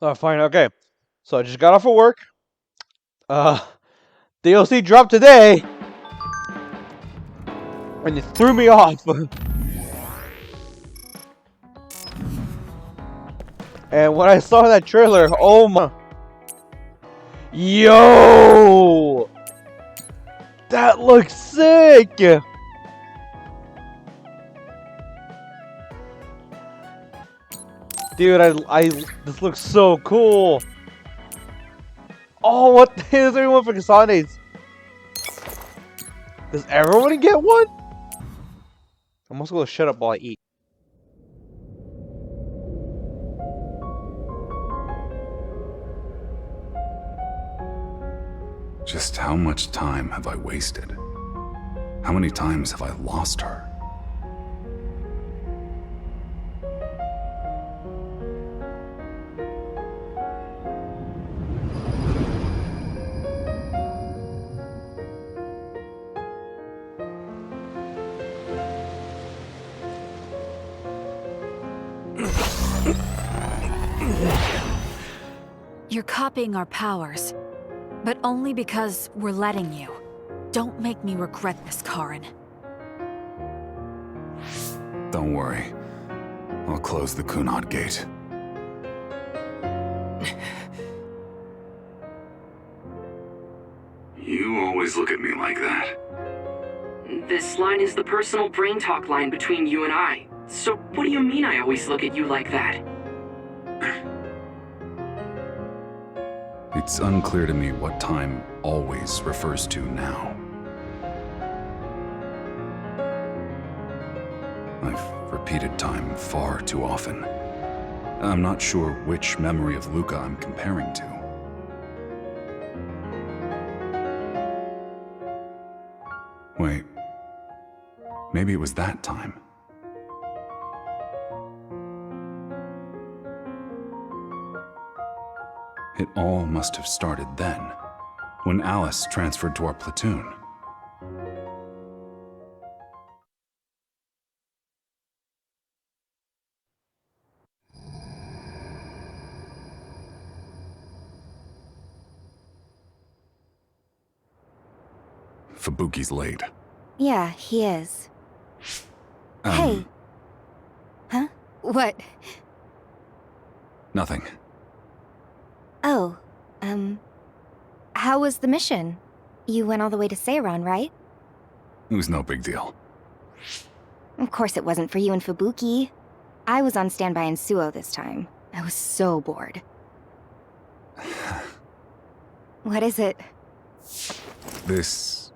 Oh, fine, okay. So I just got off of work. Uh, DLC dropped today, and it threw me off. And when I saw that trailer, oh my. Yo! That looks sick! Dude, this looks so cool. Oh, what? There's only one for Casanes. Does everyone get one? I'm also gonna shut up while I eat. Just how much time have I wasted? How many times have I lost her? You're copying our powers, but only because we're letting you. Don't make me regret this, Karin. Don't worry. I'll close the Kunad gate. You always look at me like that. This line is the personal brain talk line between you and I. So what do you mean I always look at you like that? It's unclear to me what time always refers to now. I've repeated time far too often. I'm not sure which memory of Luca I'm comparing to. Wait. Maybe it was that time. It all must have started then, when Alice transferred to our platoon. Fubuki's late. Yeah, he is. Hey. Huh? What? Nothing. Oh, how was the mission? You went all the way to Seiran, right? It was no big deal. Of course it wasn't for you and Fubuki. I was on standby in Suo this time. I was so bored. What is it? This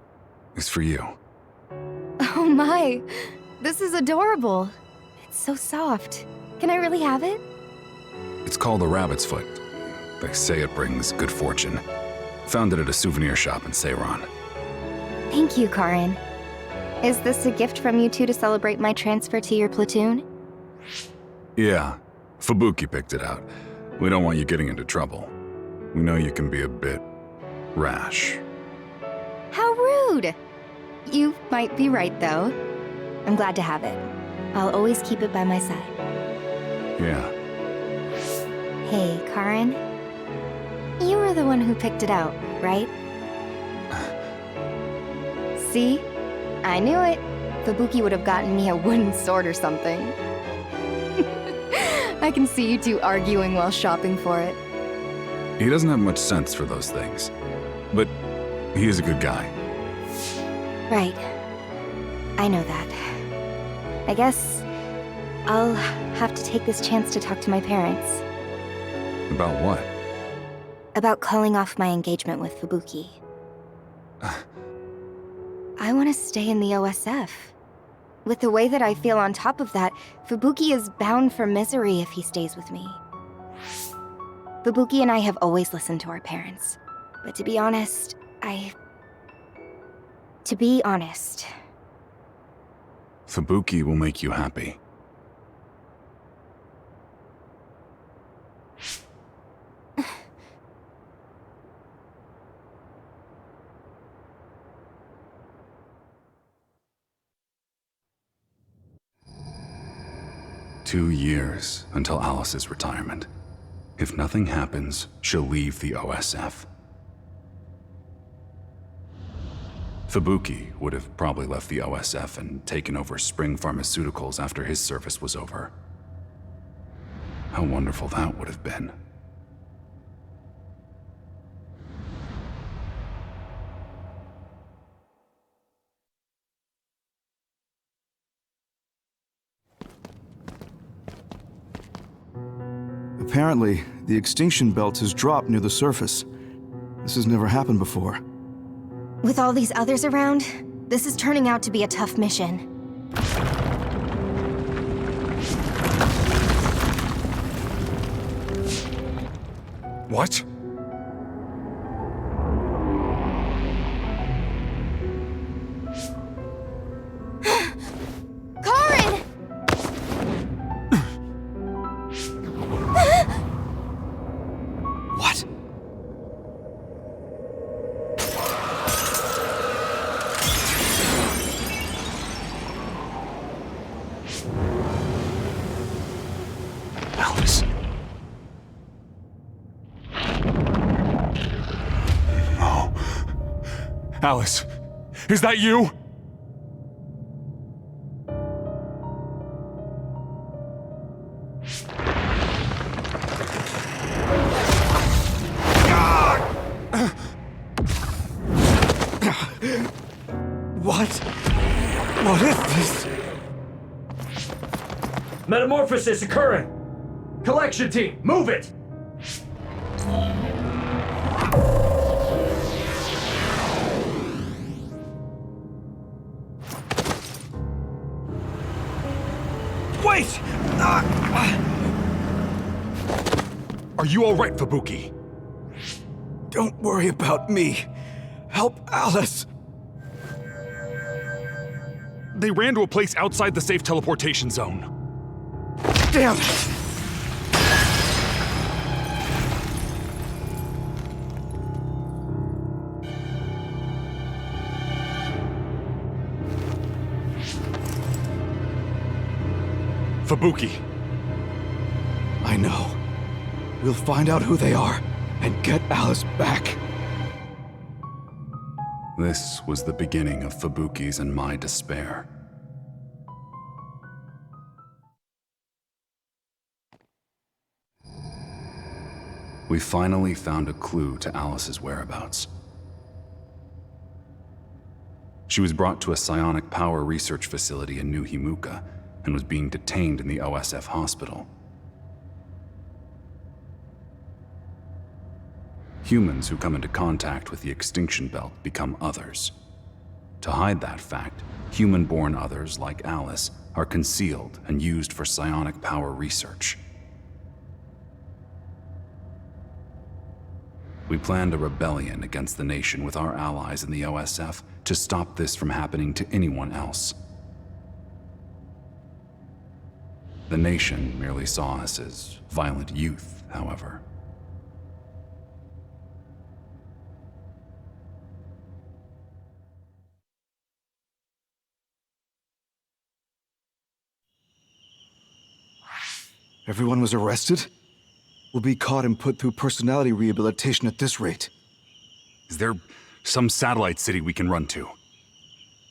is for you. Oh my! This is adorable. It's so soft. Can I really have it? It's called a rabbit's foot. They say it brings good fortune. Found it at a souvenir shop in Seiran. Thank you, Karin. Is this a gift from you two to celebrate my transfer to your platoon? Yeah, Fubuki picked it out. We don't want you getting into trouble. We know you can be a bit rash. How rude! You might be right, though. I'm glad to have it. I'll always keep it by my side. Yeah. Hey, Karin. You were the one who picked it out, right? See? I knew it. Fubuki would have gotten me a wooden sword or something. I can see you two arguing while shopping for it. He doesn't have much sense for those things. But he is a good guy. Right. I know that. I guess I'll have to take this chance to talk to my parents. About what? About calling off my engagement with Fubuki. I want to stay in the OSF. With the way that I feel on top of that, Fubuki is bound for misery if he stays with me. Fubuki and I have always listened to our parents. But to be honest, Fubuki will make you happy. "2 years until Alice's retirement. If nothing happens, she'll leave the OSF. Fubuki would have probably left the OSF and taken over Spring Pharmaceuticals after his service was over. How wonderful that would have been. Apparently, the extinction belt has dropped near the surface. This has never happened before. With all these others around, this is turning out to be a tough mission. What? Karin! What? Alice. Oh. Alice, is that you? What? What is this? Metamorphosis occurring! Collection team, move it! Wait! Are you all right, Fubuki? Don't worry about me. Help Alice. They ran to a place outside the safe teleportation zone. Damn it! Fubuki. I know. We'll find out who they are and get Alice back. This was the beginning of Fubuki's and my despair. We finally found a clue to Alice's whereabouts. She was brought to a psionic power research facility in New Himuka and was being detained in the OSF hospital. Humans who come into contact with the extinction belt become others. To hide that fact, human-born others like Alice are concealed and used for psionic power research. We planned a rebellion against the nation with our allies in the OSF to stop this from happening to anyone else. The nation merely saw us as violent youth, however. Everyone was arrested? We'll be caught and put through personality rehabilitation at this rate. Is there some satellite city we can run to?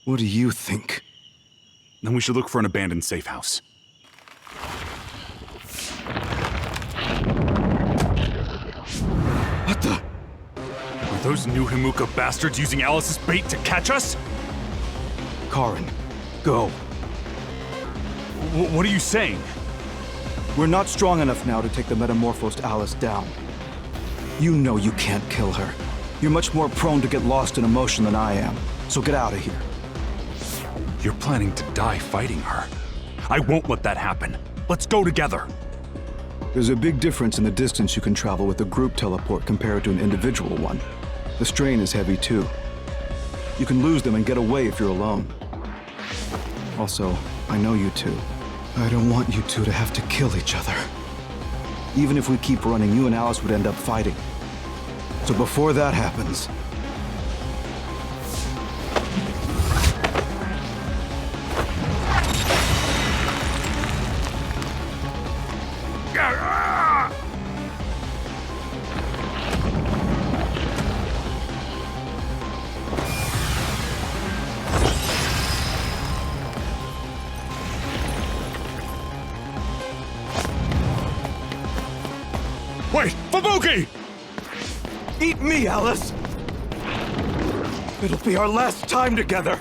What do you think? Then we should look for an abandoned safe house. What the? Are those New Himuka bastards using Alice's bait to catch us? Karin, go. What are you saying? We're not strong enough now to take the metamorphosed Alice down. You know you can't kill her. You're much more prone to get lost in emotion than I am. So get out of here. You're planning to die fighting her. I won't let that happen. Let's go together. There's a big difference in the distance you can travel with a group teleport compared to an individual one. The strain is heavy too. You can lose them and get away if you're alone. Also, I know you two. I don't want you two to have to kill each other. Even if we keep running, you and Alice would end up fighting. So before that happens... Wait! Fubuki! Eat me, Alice! It'll be our last time together!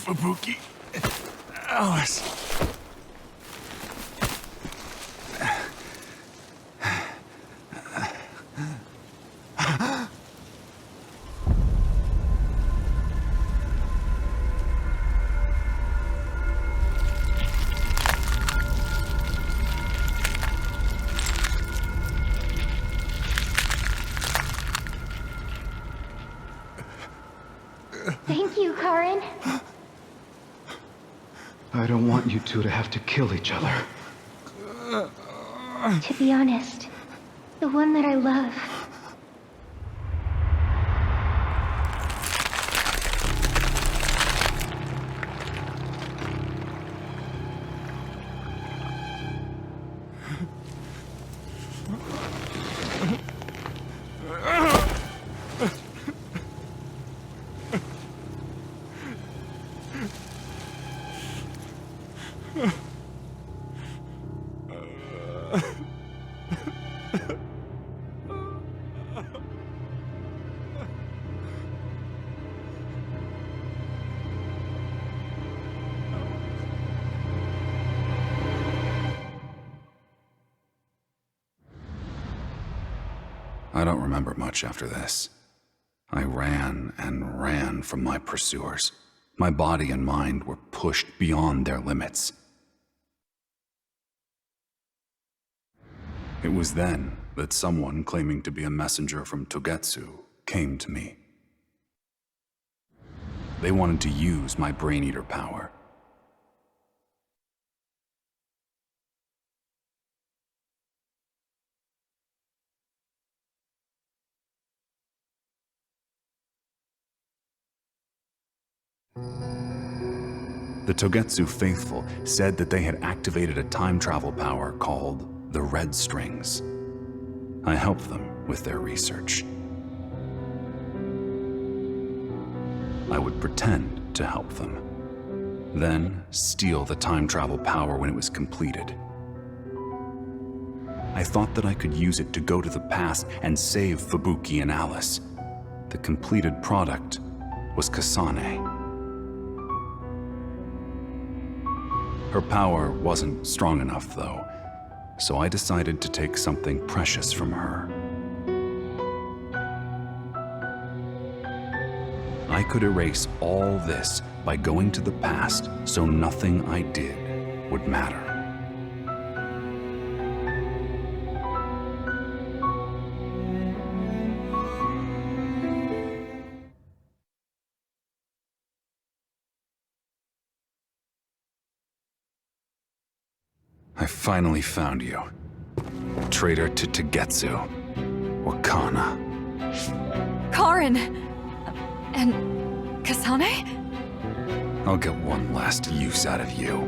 Fubuki. Alice. Thank you, Karin. I don't want you two to have to kill each other. To be honest, the one that I love. I don't remember much after this. I ran and ran from my pursuers. My body and mind were pushed beyond their limits. It was then that someone claiming to be a messenger from Togetsu came to me. They wanted to use my Brain Eater power. The Togetsu faithful said that they had activated a time travel power called the Red Strings. I helped them with their research. I would pretend to help them, then steal the time travel power when it was completed. I thought that I could use it to go to the past and save Fubuki and Alice. The completed product was Kasane. Her power wasn't strong enough, though, so I decided to take something precious from her. I could erase all this by going to the past, so nothing I did would matter. I finally found you. Traitor to Togetsu. Wakana. Karin! And Kasane? I'll get one last use out of you.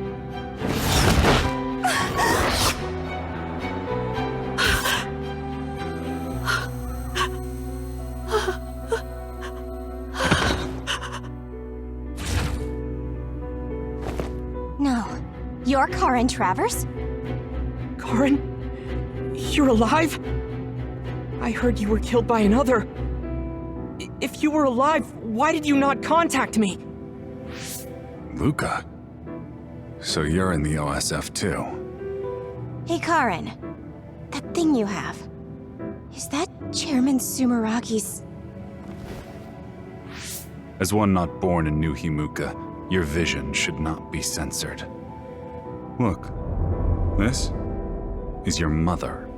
No. You're Karin Travers? Karin? You're alive? I heard you were killed by another. If you were alive, why did you not contact me? Luca? So you're in the OSF too? Hey, Karin. That thing you have. Is that Chairman Sumeragi's... As one not born in New Himuka, your vision should not be censored. Look, this is your mother.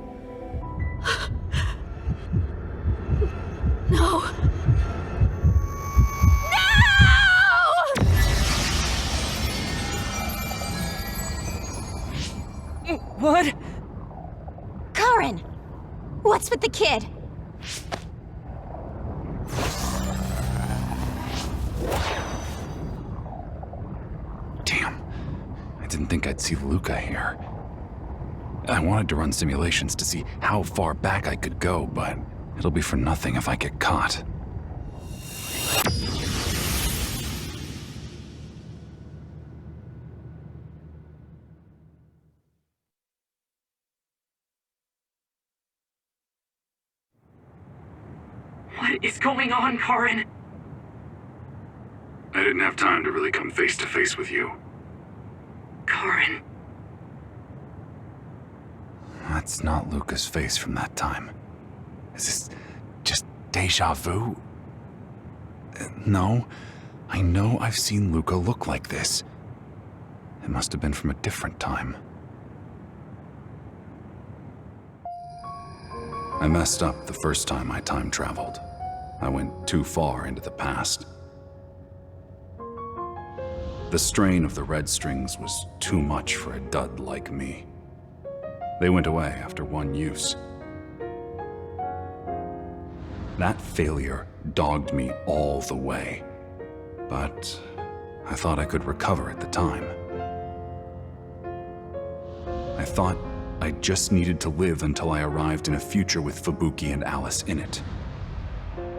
No! No! What? Karen! What's with the kid? Damn. I didn't think I'd see Luca here. I wanted to run simulations to see how far back I could go, but it'll be for nothing if I get caught. What is going on, Karen? I didn't have time to really come face to face with you. Karen. That's not Luca's face from that time. Is this just deja vu? No, I know I've seen Luca look like this. It must have been from a different time. I messed up the first time I time traveled. I went too far into the past. The strain of the red strings was too much for a dud like me. They went away after one use. That failure dogged me all the way, but I thought I could recover at the time. I thought I just needed to live until I arrived in a future with Fubuki and Alice in it.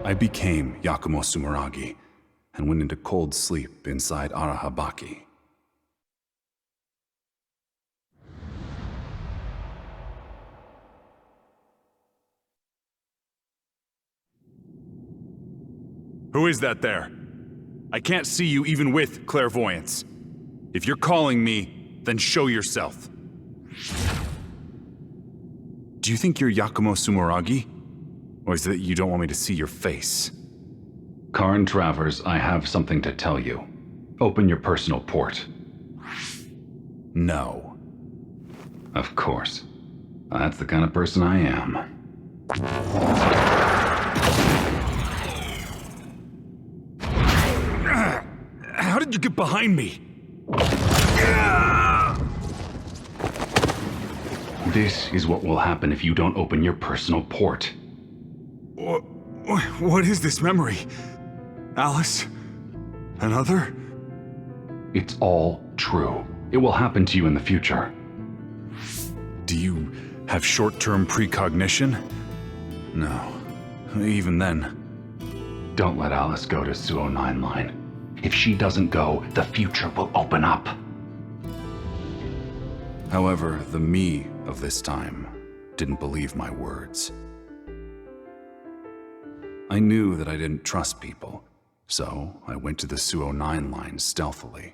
I became Yakumo Sumeragi and went into cold sleep inside Arahabaki. Who is that there? I can't see you even with clairvoyance. If you're calling me, then show yourself. Do you think you're Yakumo Sumeragi? Or is it that you don't want me to see your face? Karn Travers, I have something to tell you. Open your personal port. No. Of course. That's the kind of person I am. How did you get behind me? This is what will happen if you don't open your personal port. What is this memory? Alice? Another? It's all true. It will happen to you in the future. Do you have short-term precognition? No. Even then. Don't let Alice go to Suo 9 line. If she doesn't go, the future will open up. However, the me of this time didn't believe my words. I knew that I didn't trust people, so I went to the Suo 9 line stealthily.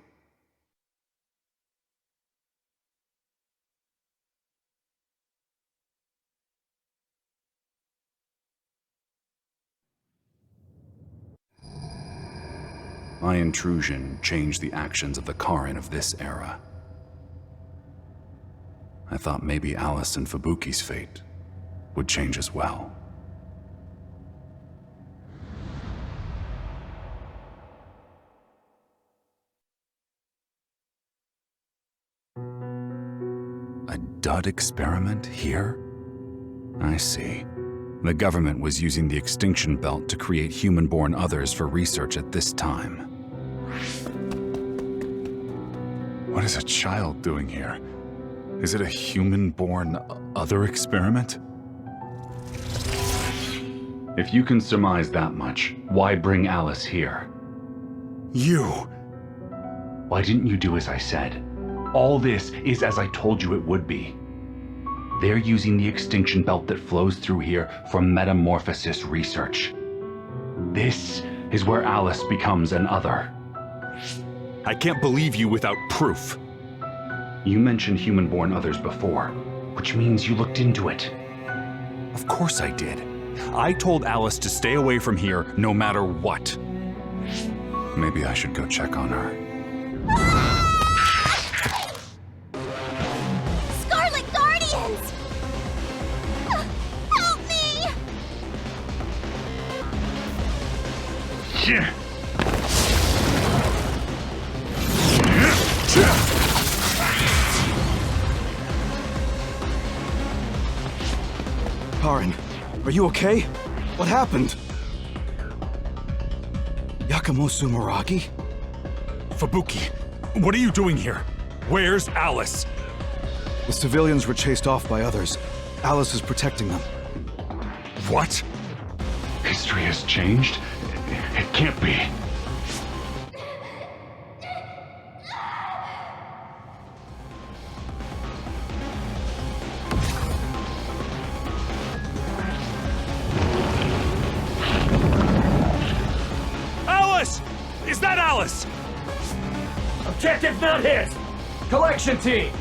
My intrusion changed the actions of the Karin of this era. I thought maybe Alice and Fubuki's fate would change as well. A dud experiment here? I see. The government was using the extinction belt to create human-born others for research at this time. What is a child doing here? Is it a human-born other experiment? If you can surmise that much, why bring Alice here? You! Why didn't you do as I said? All this is as I told you it would be. They're using the extinction belt that flows through here for metamorphosis research. This is where Alice becomes an other. I can't believe you without proof. You mentioned human-born others before, which means you looked into it. Of course I did. I told Alice to stay away from here no matter what. Maybe I should go check on her. Scarlet Guardians! Help me! Karen, are you okay? What happened? Yakumo Sumeragi? Fubuki, what are you doing here? Where's Alice? The civilians were chased off by others. Alice is protecting them. What? History has changed? It can't be. Alice! Is that Alice? Objective not hit! Collection team!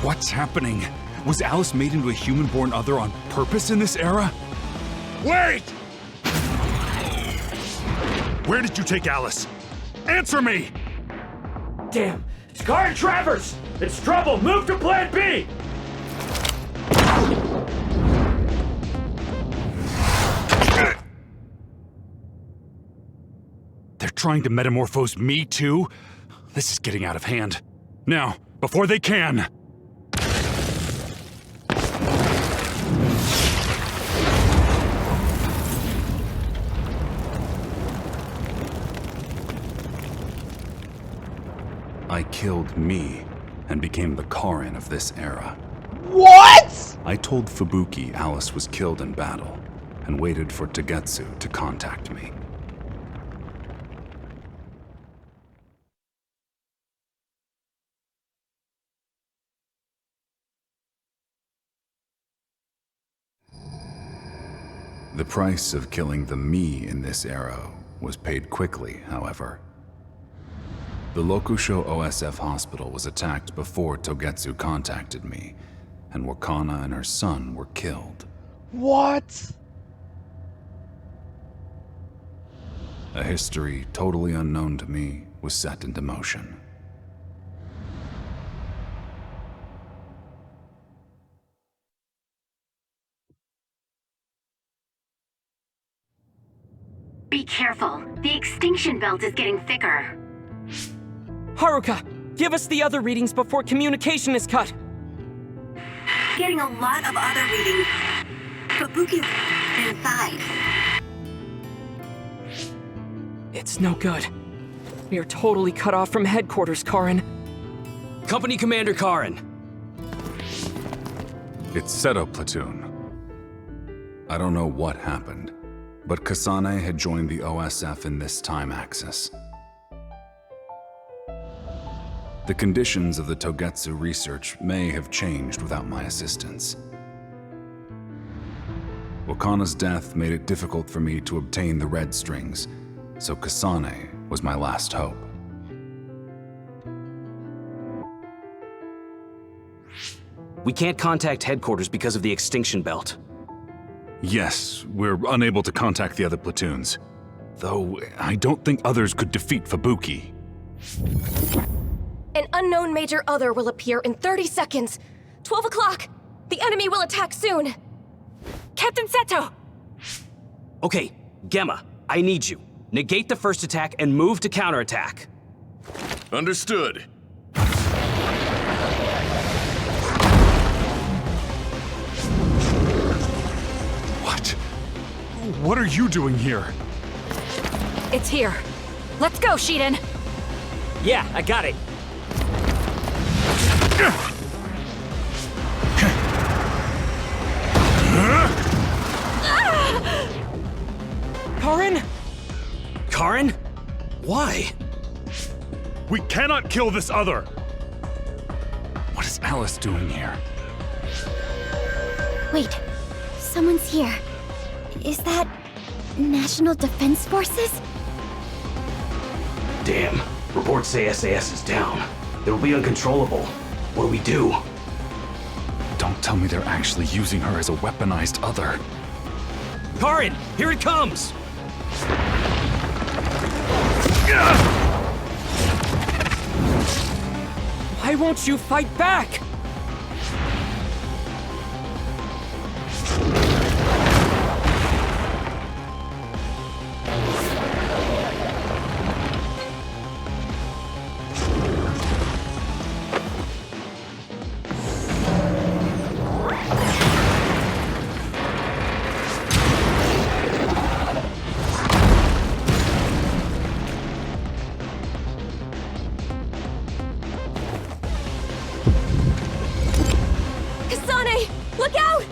What's happening? Was Alice made into a human-born other on purpose in this era? Wait! Where did you take Alice? Answer me! Damn! Scar Travers! It's trouble! Move to Plan B! They're trying to metamorphose me too? This is getting out of hand. Now, before they can! I killed me and became the Karen of this era. What? I told Fubuki Alice was killed in battle and waited for Togetsu to contact me. The price of killing the me in this era was paid quickly, however. The Lokusho OSF hospital was attacked before Togetsu contacted me, and Wakana and her son were killed. What? A history totally unknown to me was set into motion. Be careful. The extinction belt is getting thicker. Haruka, give us the other readings before communication is cut. Getting a lot of other readings. Fubuki inside. It's no good. We are totally cut off from headquarters, Karen. Company Commander Karen. It's Seto Platoon. I don't know what happened, but Kasane had joined the OSF in this time axis. The conditions of the Togetsu research may have changed without my assistance. Wakana's death made it difficult for me to obtain the red strings, so Kasane was my last hope. We can't contact headquarters because of the extinction belt. Yes, we're unable to contact the other platoons. Though, I don't think others could defeat Fubuki. An unknown major other will appear in 30 seconds. 12 o'clock. The enemy will attack soon. Captain Seto! Okay, Gemma, I need you. Negate the first attack and move to counterattack. Understood. What are you doing here? It's here. Let's go, Shiden. Yeah, I got it. Karen? Karen? Why? We cannot kill this other! What is Alice doing here? Wait, someone's here. Is that National Defense Forces? Damn. Reports say SAS is down. It'll be uncontrollable. What do we do? Don't tell me they're actually using her as a weaponized other. Karen, here it comes! Why won't you fight back? Look out!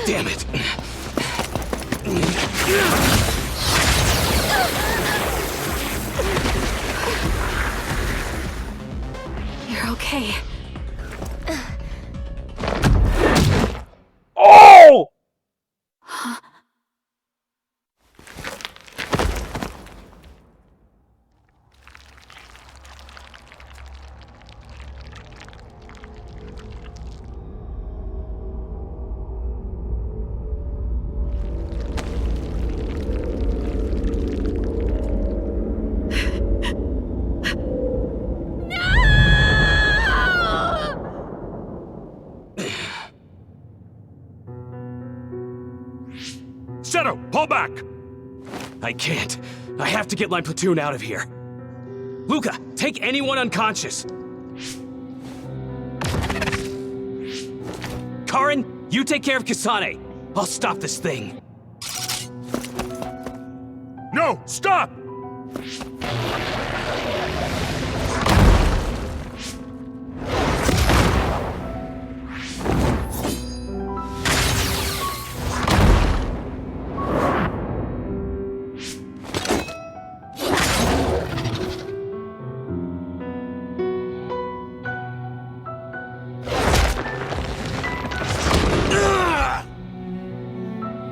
Damn it! You're okay. Oh! Seto, pull back! I can't. I have to get my platoon out of here. Luca, take anyone unconscious. Karin, you take care of Kasane. I'll stop this thing. No! Stop!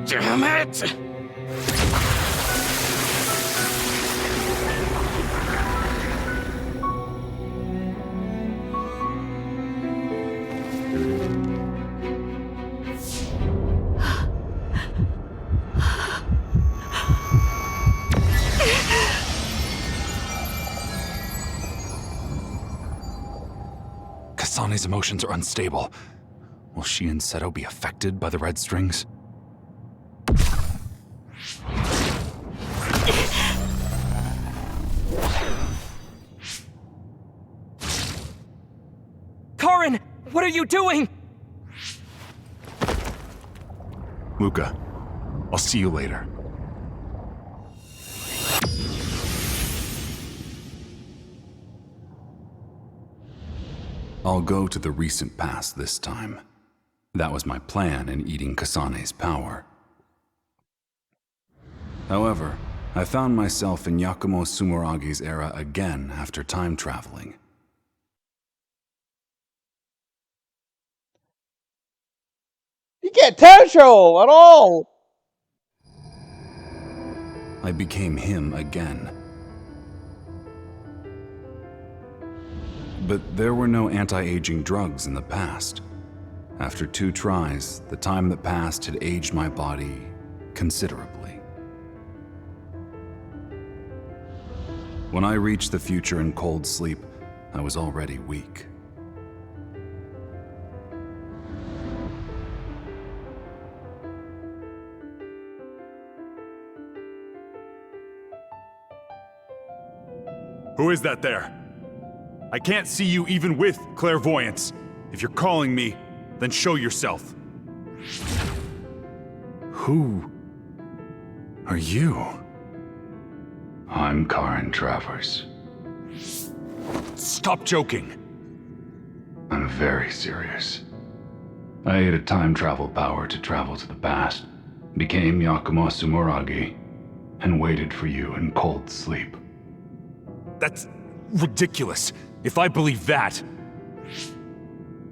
Damn it! Kasane's emotions are unstable. Will she and Seto be affected by the red strings? Karin, what are you doing? Luca, I'll see you later. I'll go to the recent past this time. That was my plan in eating Kasane's power. However, I found myself in Yakumo Sumeragi's era again after time traveling. You can't time travel at all! I became him again. But there were no anti-aging drugs in the past. After 2 tries, the time that passed had aged my body considerably. When I reached the future in cold sleep, I was already weak. Who is that there? I can't see you even with clairvoyance. If you're calling me, then show yourself. Who are you? I'm Karin Travers. Stop joking. I'm very serious. I ate a time travel power to travel to the past, became Yakumo Sumeragi, and waited for you in cold sleep. That's ridiculous. If I believe that...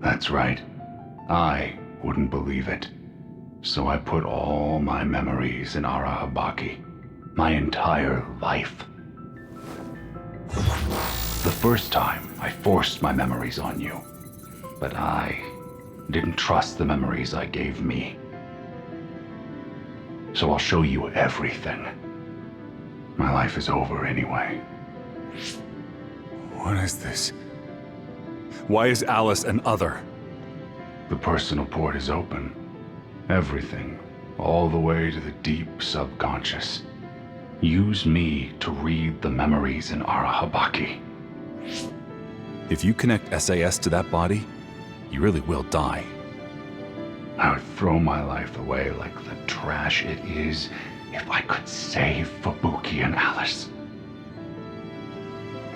That's right. I wouldn't believe it. So I put all my memories in Arahabaki. My entire life. The first time, I forced my memories on you. But I didn't trust the memories I gave me. So I'll show you everything. My life is over anyway. What is this? Why is Alice an other? The personal port is open. Everything, all the way to the deep subconscious. Use me to read the memories in Arahabaki. If you connect SAS to that body, you really will die. I would throw my life away like the trash it is if I could save Fubuki and Alice.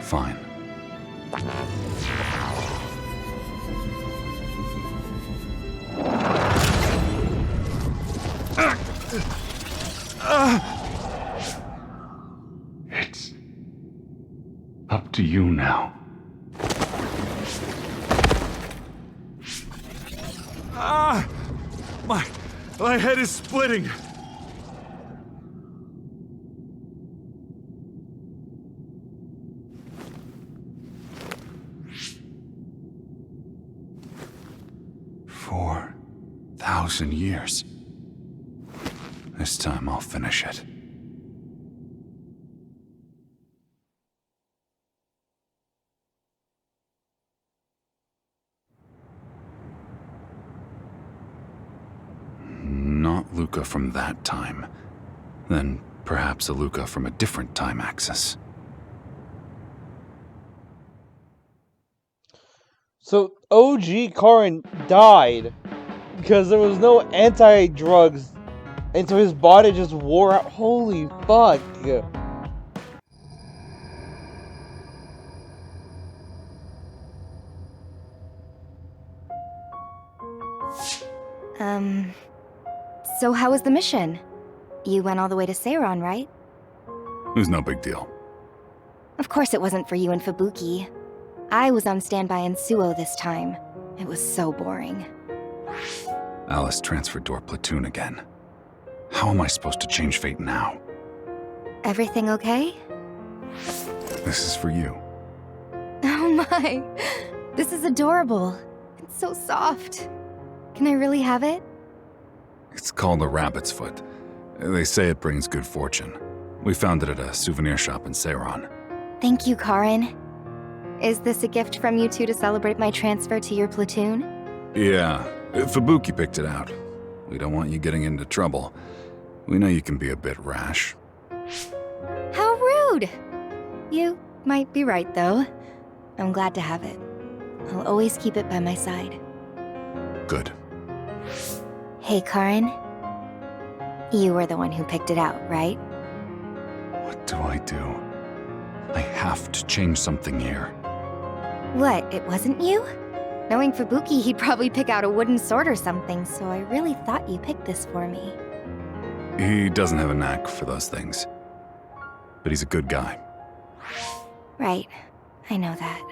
Fine. It's up to you now. My head is splitting. $4,000 years. This time I'll finish it. Not Luca from that time. Then perhaps a Luca from a different time axis. So OG Karin died because there was no anti-drugs, and so his body just wore out. Holy fuck. So how was the mission? You went all the way to Seiron, right? It was no big deal. Of course it wasn't for you and Fubuki. I was on standby in Suo this time. It was so boring. Alice transferred to our platoon again. How am I supposed to change fate now? Everything okay? This is for you. Oh my! This is adorable. It's so soft. Can I really have it? It's called a rabbit's foot. They say it brings good fortune. We found it at a souvenir shop in Seiron. Thank you, Karin. Is this a gift from you two to celebrate my transfer to your platoon? Yeah, Fubuki picked it out. We don't want you getting into trouble. We know you can be a bit rash. How rude! You might be right, though. I'm glad to have it. I'll always keep it by my side. Good. Hey, Karin. You were the one who picked it out, right? What do I do? I have to change something here. What, it wasn't you? Knowing Fubuki, he'd probably pick out a wooden sword or something, so I really thought you picked this for me. He doesn't have a knack for those things. But he's a good guy. Right. I know that.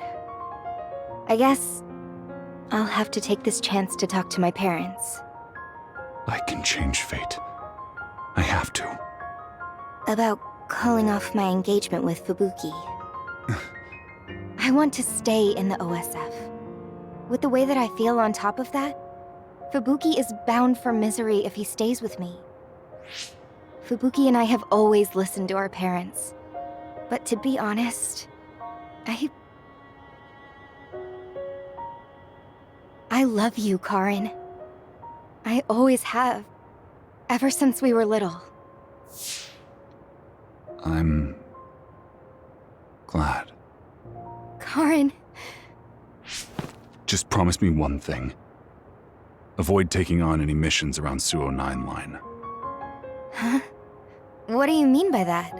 I guess I'll have to take this chance to talk to my parents. I can change fate. I have to. About calling off my engagement with Fubuki. I want to stay in the OSF. With the way that I feel on top of that, Fubuki is bound for misery if he stays with me. Fubuki and I have always listened to our parents. But to be honest, I love you, Karin. I always have. Ever since we were little. I'm glad. Karin. Just promise me one thing. Avoid taking on any missions around Suo 9 line. Huh? What do you mean by that?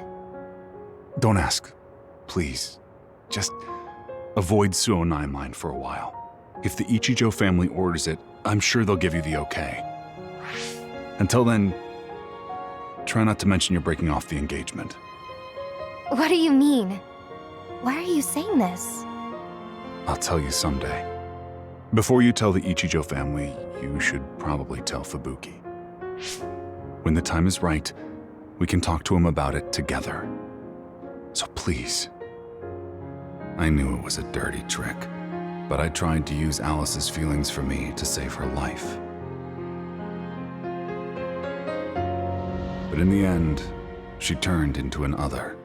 Don't ask. Please. Just avoid Suo 9 line for a while. If the Ichijo family orders it, I'm sure they'll give you the okay. Until then, try not to mention you're breaking off the engagement. What do you mean? Why are you saying this? I'll tell you someday. Before you tell the Ichijo family, you should probably tell Fubuki. When the time is right, we can talk to him about it together. So please. I knew it was a dirty trick, but I tried to use Alice's feelings for me to save her life. But in the end, she turned into an other.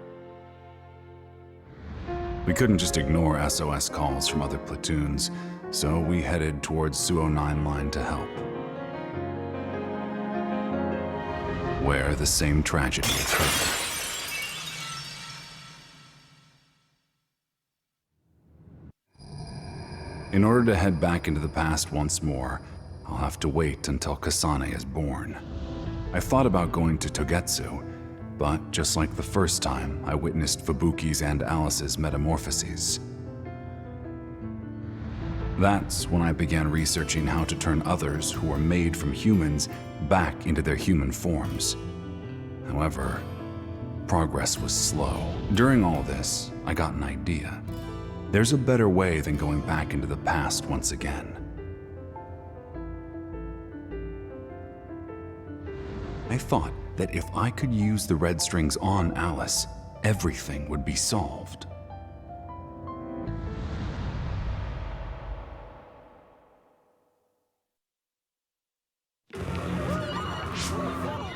We couldn't just ignore SOS calls from other platoons, so we headed towards Suo 9 line to help. Where the same tragedy occurred. In order to head back into the past once more, I'll have to wait until Kasane is born. I thought about going to Togetsu, but just like the first time, I witnessed Fubuki's and Alice's metamorphoses. That's when I began researching how to turn others who were made from humans back into their human forms. However, progress was slow. During all this, I got an idea. There's a better way than going back into the past once again. I thought that if I could use the red strings on Alice, everything would be solved.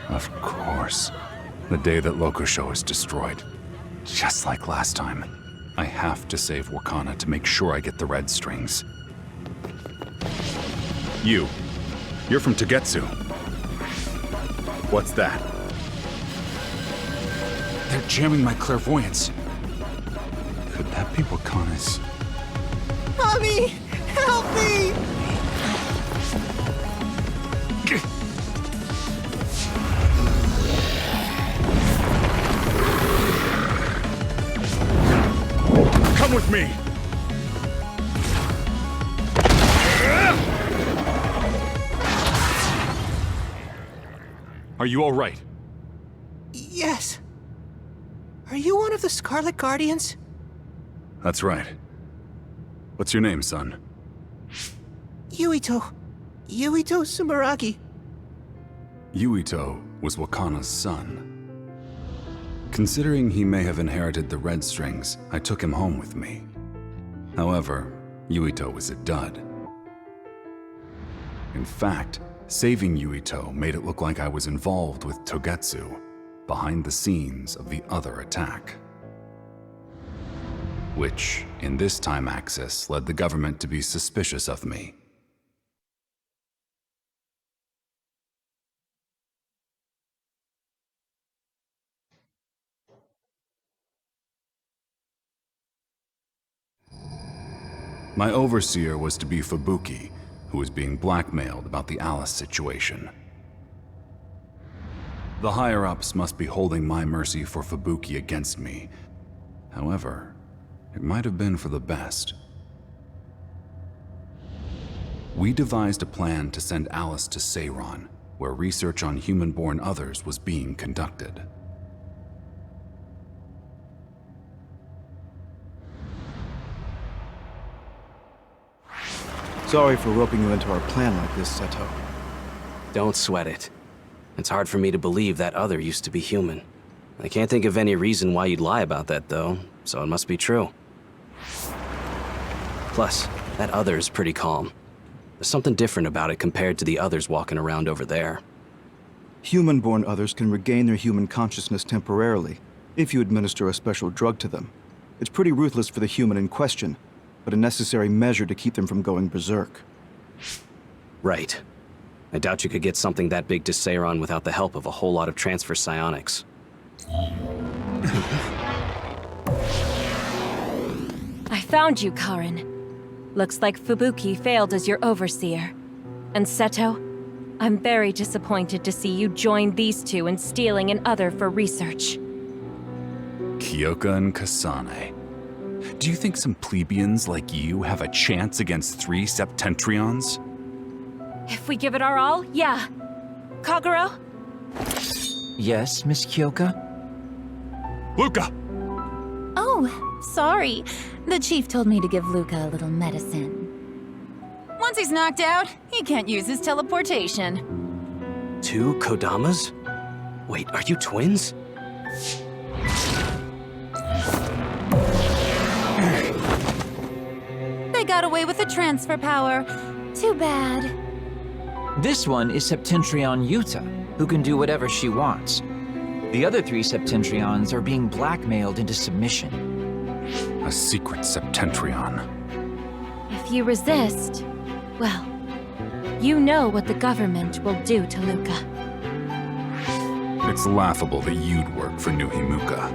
Of course. The day that Lokusho is destroyed. Just like last time. I have to save Wakana to make sure I get the red strings. You're from Togetsu. What's that? They're jamming my clairvoyance. Could that be Wakana's? Mommy! Help me! Come with me! Are you all right? Yes. Are you one of the Scarlet Guardians? That's right. What's your name, son? Yuito Sumeragi. Yuito was Wakana's son. Considering he may have inherited the red strings, I took him home with me. However, Yuito was a dud. In fact, saving Yuito made it look like I was involved with Togetsu, behind the scenes of the other attack. Which, in this time axis, led the government to be suspicious of me. My overseer was to be Fubuki, who was being blackmailed about the Alice situation. The higher-ups must be holding my mercy for Fubuki against me. However, it might have been for the best. We devised a plan to send Alice to Seiron, where research on human-born others was being conducted. Sorry for roping you into our plan like this, Seto. Don't sweat it. It's hard for me to believe that other used to be human. I can't think of any reason why you'd lie about that, though, so it must be true. Plus, that other is pretty calm. There's something different about it compared to the others walking around over there. Human-born others can regain their human consciousness temporarily, if you administer a special drug to them. It's pretty ruthless for the human in question, but a necessary measure to keep them from going berserk. Right. I doubt you could get something that big to Seiron without the help of a whole lot of transfer psionics. I found you, Karin. Looks like Fubuki failed as your overseer. And Seto, I'm very disappointed to see you join these two in stealing an other for research. Kyoka and Kasane. Do you think some plebeians like you have a chance against 3 Septentrions? If we give it our all, yeah. Kagero? Yes, Miss Kyoka? Luca! Oh, sorry. The chief told me to give Luca a little medicine. Once he's knocked out, he can't use his teleportation. 2 Kodamas? Wait, are you twins? They got away with the transfer power. Too bad. This one is Septentrion Yuta, who can do whatever she wants. The other 3 Septentrions are being blackmailed into submission. A secret Septentrion. If you resist, well, you know what the government will do to Luca. It's laughable that you'd work for New Himuka.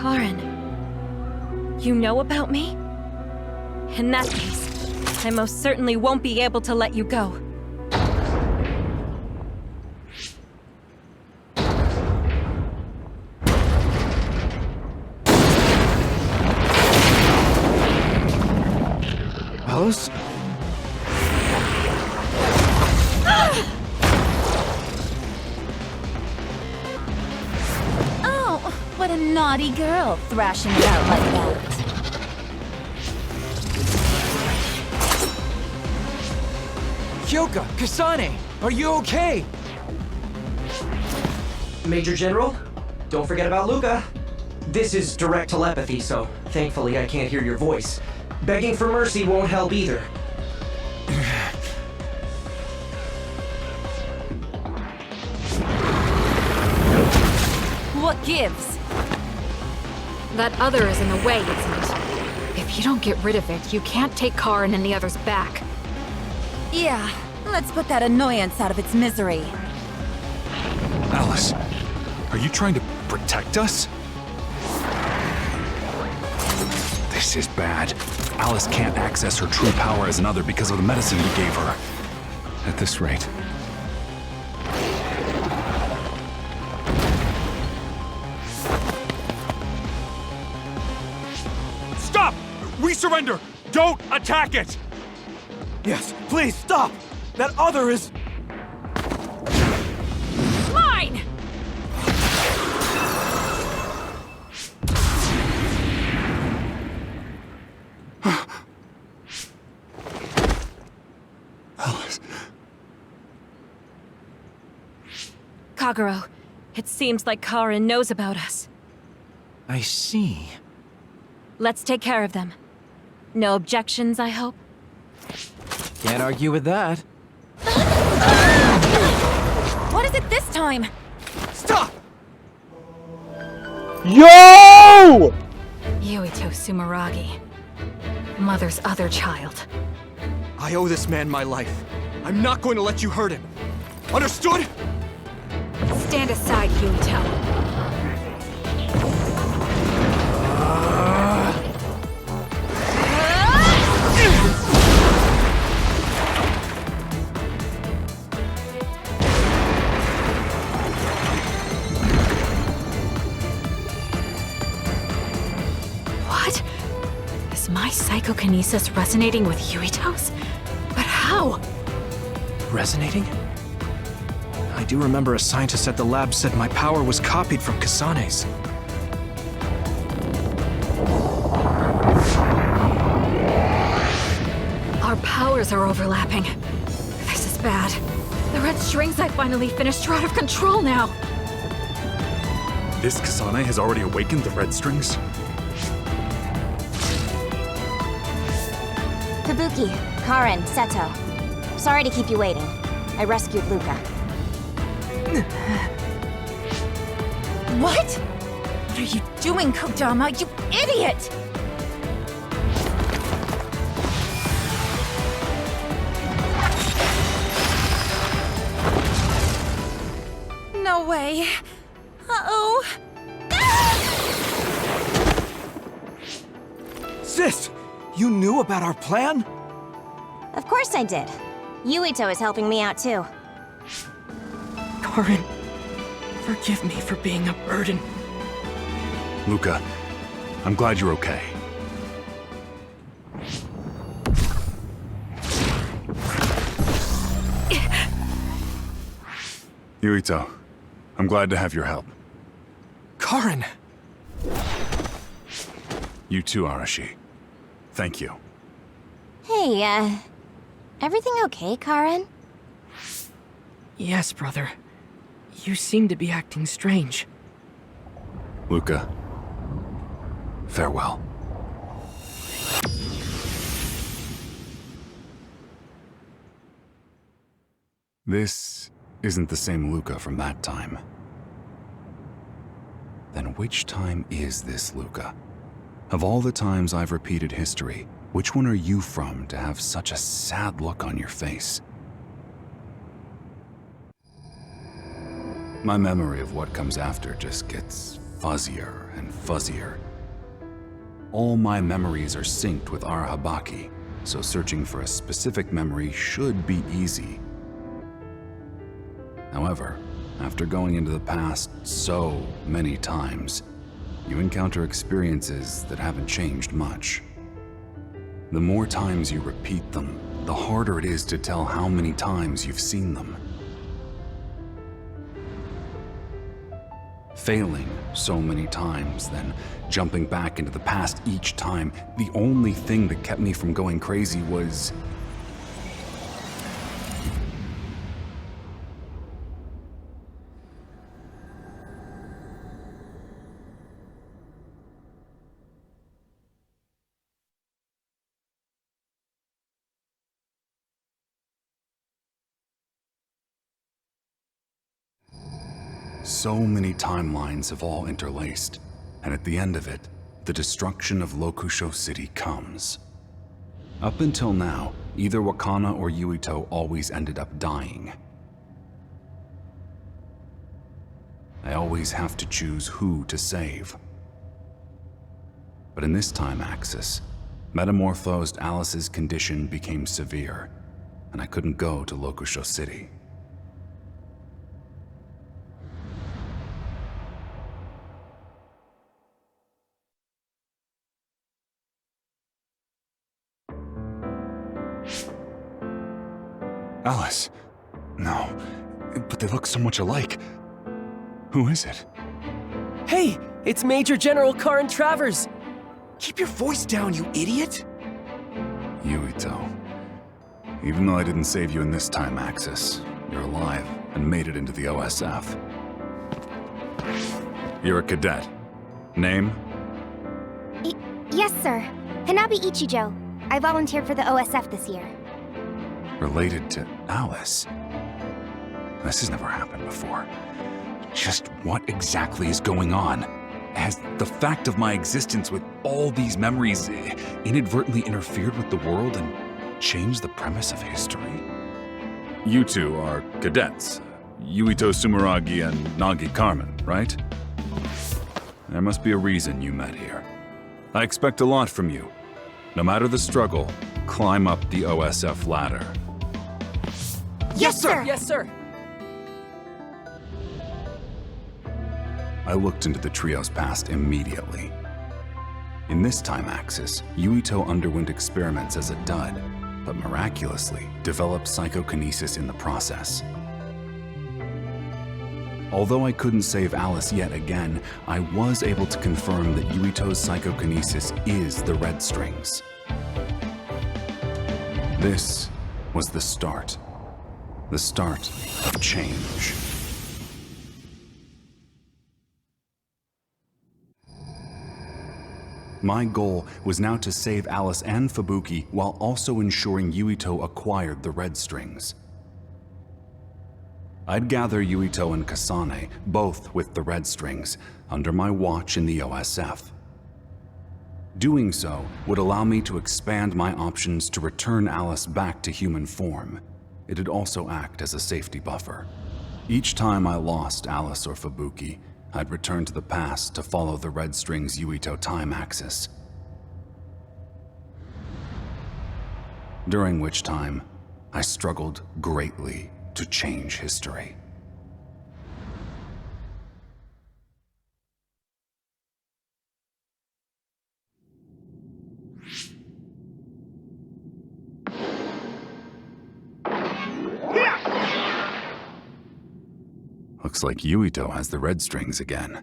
Karin, you know about me? In that case, I most certainly won't be able to let you go. Alice? Oh, what a naughty girl, thrashing it out like that. Kyoka, Kasane, are you okay? Major General, don't forget about Luca. This is direct telepathy, so thankfully I can't hear your voice. Begging for mercy won't help either. What gives? That other is in the way, isn't it? If you don't get rid of it, you can't take Karin and the others back. Yeah, let's put that annoyance out of its misery. Alice, are you trying to protect us? This is bad. Alice can't access her true power as another because of the medicine we gave her. At this rate. Stop! We surrender! Don't attack it! Yes, please stop! That other is... Mine! Alice. Kagero, it seems like Karin knows about us. I see. Let's take care of them. No objections, I hope? Can't argue with that. What is it this time? Stop! Yo! Yuito Sumeragi. Mother's other child. I owe this man my life. I'm not going to let you hurt him. Understood? Stand aside, Yuito. What? Is my psychokinesis resonating with Yuito's? But how? Resonating? I do remember a scientist at the lab said my power was copied from Kasane's. Our powers are overlapping. This is bad. The red strings I finally finished are out of control now. This Kasane has already awakened the red strings? Fubuki, Karin, Seto. Sorry to keep you waiting. I rescued Luca. What? What are you doing, Kodama, you idiot? No way. Uh-oh. Sis! You knew about our plan? Of course I did. Yuito is helping me out too. Karin, forgive me for being a burden. Luca, I'm glad you're okay. Yuito, I'm glad to have your help. Karin! You too, Arashi. Thank you. Hey, everything okay, Karin? Yes, brother. You seem to be acting strange. Luca, farewell. This isn't the same Luca from that time. Then which time is this Luca? Of all the times I've repeated history, which one are you from to have such a sad look on your face? My memory of what comes after just gets fuzzier and fuzzier. All my memories are synced with our Habaki, so searching for a specific memory should be easy. However, after going into the past so many times, you encounter experiences that haven't changed much. The more times you repeat them, the harder it is to tell how many times you've seen them. Failing so many times, then jumping back into the past each time, the only thing that kept me from going crazy was... So many timelines have all interlaced, and at the end of it, the destruction of Lokusho City comes. Up until now, either Wakana or Yuito always ended up dying. I always have to choose who to save. But in this time axis, metamorphosed Alice's condition became severe, and I couldn't go to Lokusho City. Alice? No, but they look so much alike. Who is it? Hey, it's Major General Karin Travers! Keep your voice down, you idiot! Yuito. Even though I didn't save you in this time axis, you're alive and made it into the OSF. You're a cadet. Name? Yes, sir. Hanabi Ichijo. I volunteered for the OSF this year. Related to Alice? This has never happened before. Just what exactly is going on? Has the fact of my existence with all these memories inadvertently interfered with the world and changed the premise of history? You two are cadets. Yuito Sumeragi and Nagi Carmen, right? There must be a reason you met here. I expect a lot from you. No matter the struggle, climb up the OSF ladder. Yes, sir! Yes, sir! I looked into the trio's past immediately. In this time axis, Yuito underwent experiments as a dud, but miraculously developed psychokinesis in the process. Although I couldn't save Alice yet again, I was able to confirm that Yuito's psychokinesis is the red strings. This was the start of change. My goal was now to save Alice and Fubuki while also ensuring Yuito acquired the red strings. I'd gather Yuito and Kasane, both with the red strings, under my watch in the OSF. Doing so would allow me to expand my options to return Alice back to human form. It'd also act as a safety buffer. Each time I lost Alice or Fubuki, I'd return to the past to follow the red strings Yuito time axis. During which time, I struggled greatly to change history. Looks like Yuito has the red strings again.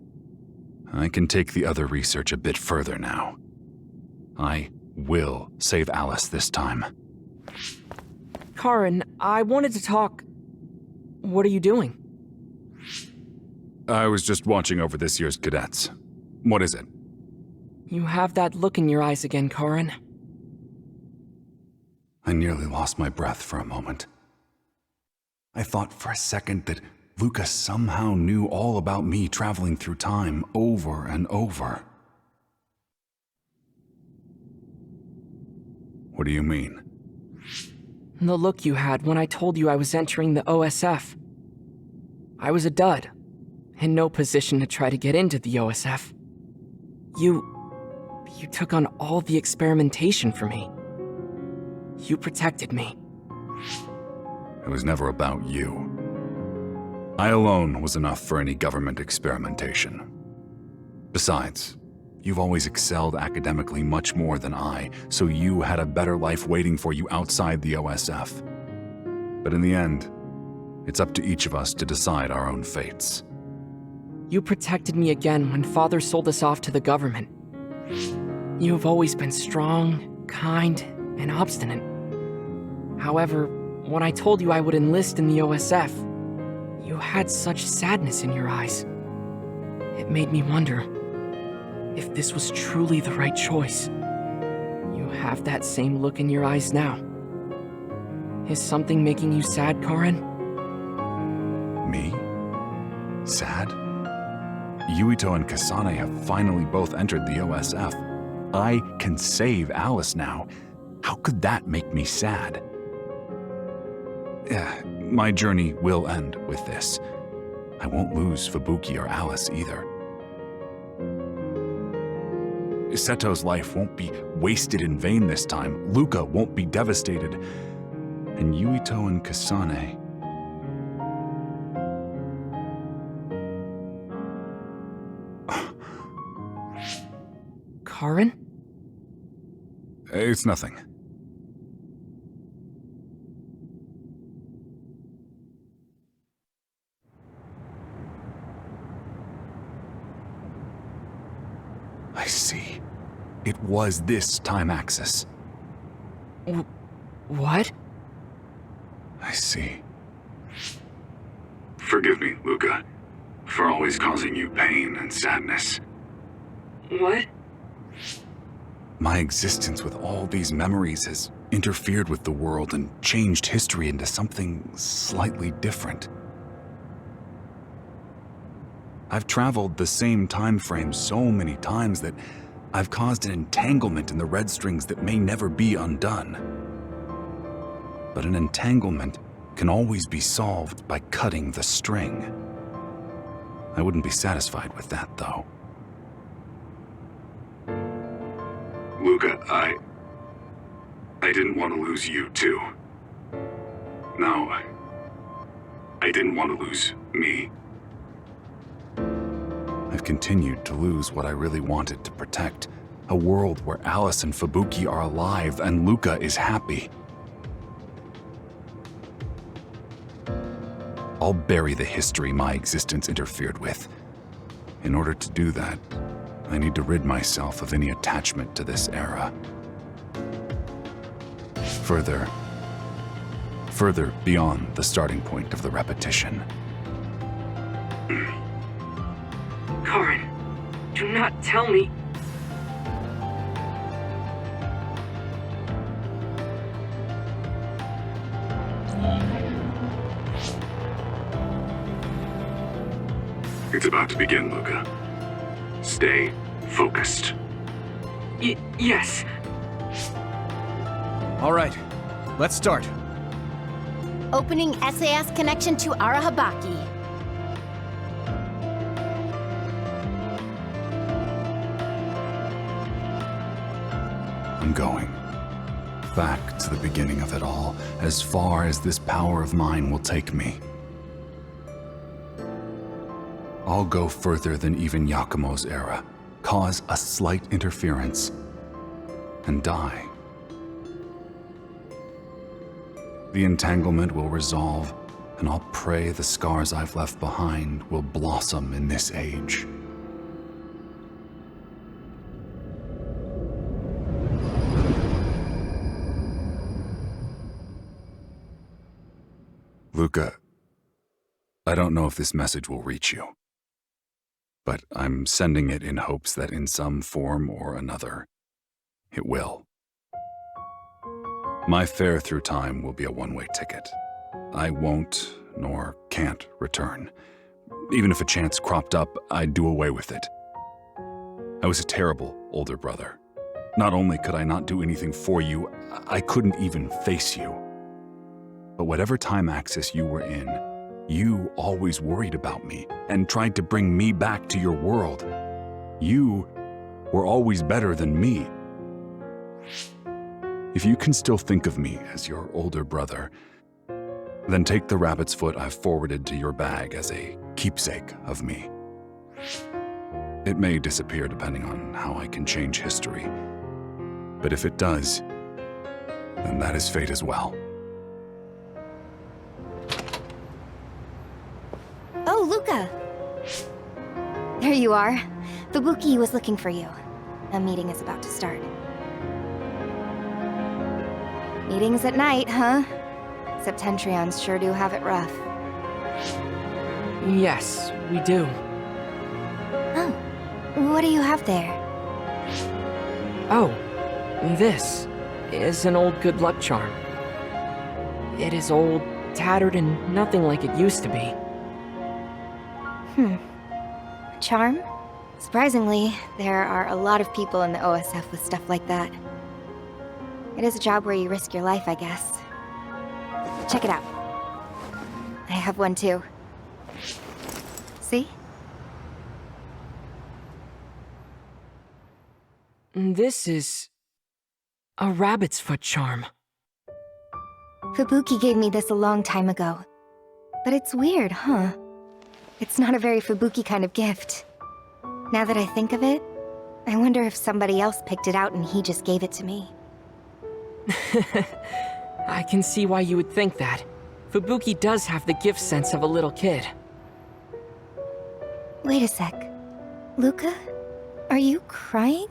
I can take the other research a bit further now. I will save Alice this time. Karin, I wanted to talk... What are you doing? I was just watching over this year's cadets. What is it? You have that look in your eyes again, Karin. I nearly lost my breath for a moment. I thought for a second that Luca somehow knew all about me traveling through time over and over. What do you mean? The look you had when I told you I was entering the OSF. I was a dud, in no position to try to get into the OSF. You took on all the experimentation for me. You protected me. It was never about you. I alone was enough for any government experimentation. Besides, You've always excelled academically much more than I, so you had a better life waiting for you outside the OSF. But in the end, it's up to each of us to decide our own fates. You protected me again when Father sold us off to the government. You have always been strong, kind, and obstinate. However, when I told you I would enlist in the OSF, you had such sadness in your eyes. It made me wonder if this was truly the right choice. You have that same look in your eyes now. Is something making you sad, Karen? Me? Sad? Yuito and Kasane have finally both entered the OSF. I can save Alice now. How could that make me sad? My journey will end with this. I won't lose Fubuki or Alice either. Seto's life won't be wasted in vain this time. Luca won't be devastated. And Yuito and Kasane... Karen? It's nothing. I see. It was this time axis. What? I see. Forgive me, Luca, for always causing you pain and sadness. What? My existence with all these memories has interfered with the world and changed history into something slightly different. I've traveled the same time frame so many times that I've caused an entanglement in the red strings that may never be undone. But an entanglement can always be solved by cutting the string. I wouldn't be satisfied with that, though. Luca, I didn't want to lose you, too. No, I didn't want to lose me. I've continued to lose what I really wanted to protect. A world where Alice and Fubuki are alive and Luca is happy. I'll bury the history my existence interfered with. In order to do that, I need to rid myself of any attachment to this era. Further beyond the starting point of the repetition. Karen, do not tell me. It's about to begin, Luca. Stay focused. Yes. All right, let's start. Opening SAS connection to Arahabaki. I'm going. Back to the beginning of it all, as far as this power of mine will take me. I'll go further than even Yakumo's era, cause a slight interference, and die. The entanglement will resolve, and I'll pray the scars I've left behind will blossom in this age. Luca, I don't know if this message will reach you, but I'm sending it in hopes that in some form or another, it will. My fare through time will be a one-way ticket. I won't, nor can't, return. Even if a chance cropped up, I'd do away with it. I was a terrible older brother. Not only could I not do anything for you, I couldn't even face you. But whatever time axis you were in, you always worried about me and tried to bring me back to your world. You were always better than me. If you can still think of me as your older brother, then take the rabbit's foot I've forwarded to your bag as a keepsake of me. It may disappear depending on how I can change history. But if it does, then that is fate as well. Oh, Luca! There you are. Fubuki was looking for you. A meeting is about to start. Meetings at night, huh? Septentrions sure do have it rough. Yes, we do. Oh, what do you have there? Oh, this is an old good luck charm. It is old, tattered, and nothing like it used to be. Charm? Surprisingly, there are a lot of people in the OSF with stuff like that. It is a job where you risk your life, I guess. Check it out. I have one too. See? This is a rabbit's foot charm. Fubuki gave me this a long time ago. But it's weird, huh? It's not a very Fubuki kind of gift. Now that I think of it, I wonder if somebody else picked it out and he just gave it to me. I can see why you would think that. Fubuki does have the gift sense of a little kid. Wait a sec. Luca? Are you crying?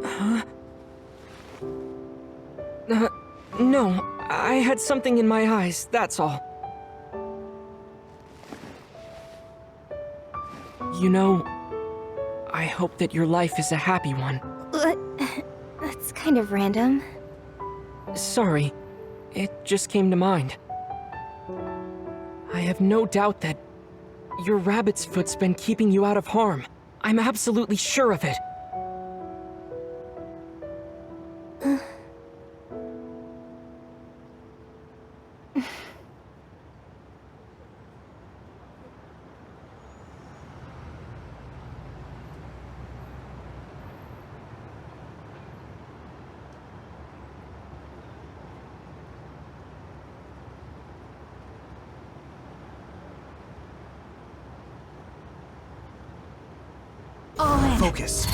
Huh? No. I had something in my eyes, that's all. You know, I hope that your life is a happy one. What? That's kind of random. Sorry, it just came to mind. I have no doubt that your rabbit's foot's been keeping you out of harm. I'm absolutely sure of it. Focus.